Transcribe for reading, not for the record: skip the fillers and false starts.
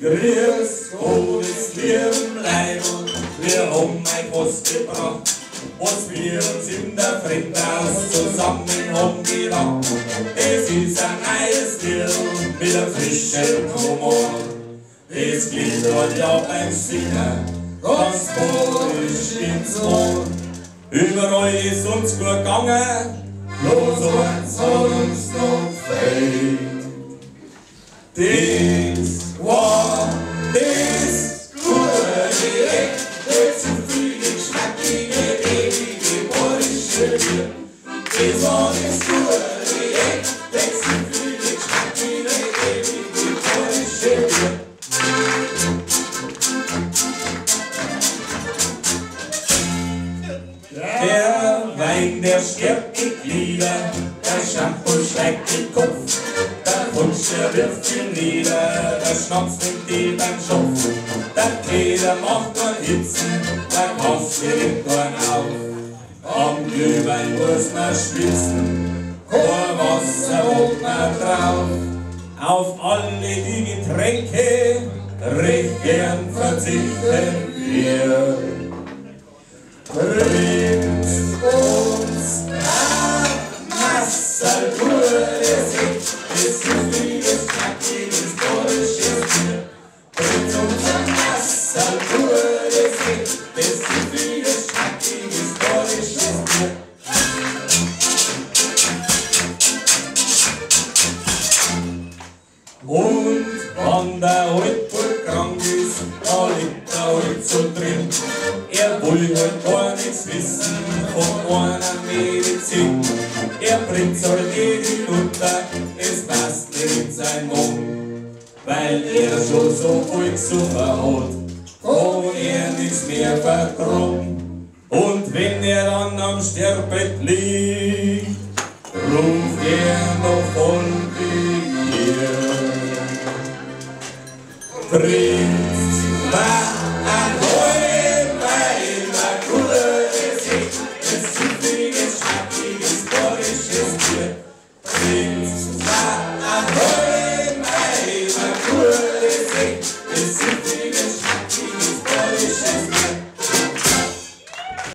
Grüß Gott, es lieben Leib und wir haben euch was gebracht, was wir uns in der Fremdhaus zusammen haben gedacht. Es ist ein neues Lied mit einem frischen Humor. Es klingt dort ja beim Singen ganz polisch ins Ohr. Überall ist uns gut gegangen, bloß eins hat uns noch gefällt. Das war das gute Direkt, das zufriedene, schnackige, ewige, bayerische Bier. Das war das gute Direkt, das zufriedene, schnackige, ewige, bayerische Bier. Der Wein, der stärkt die Glieder, der Shampoo steigt den Kopf. Der Punsch, der wirft ihn nieder, der Schnaps nimmt die beim Schopf. Der Tee, der macht nur Hitzen, der Kaffee nimmt einen auf. Am Glühwein muss man schwitzen, kein Wasser holt man drauf. Auf alle die Getränke recht gern verzichten wir. Bringt uns ein Masserl gutes Sekt, das zufriedenes, knackiges, bayerisches Bier. Bringt uns ein Masserl gutes Sekt, das zufriedenes, knackiges, bayerisches Bier. Und wenn der Altburg krank ist, da liegt er halt so drin. Er will halt gar nichts wissen von einer Medizin. Er bringt's halt jeden unter, es passt nicht in sein Mund. Weil er schon so viel gesucht hat, kann er nichts mehr vertrauen. Und wenn er dann am Sterbebett liegt, ruft er noch von dir. Bring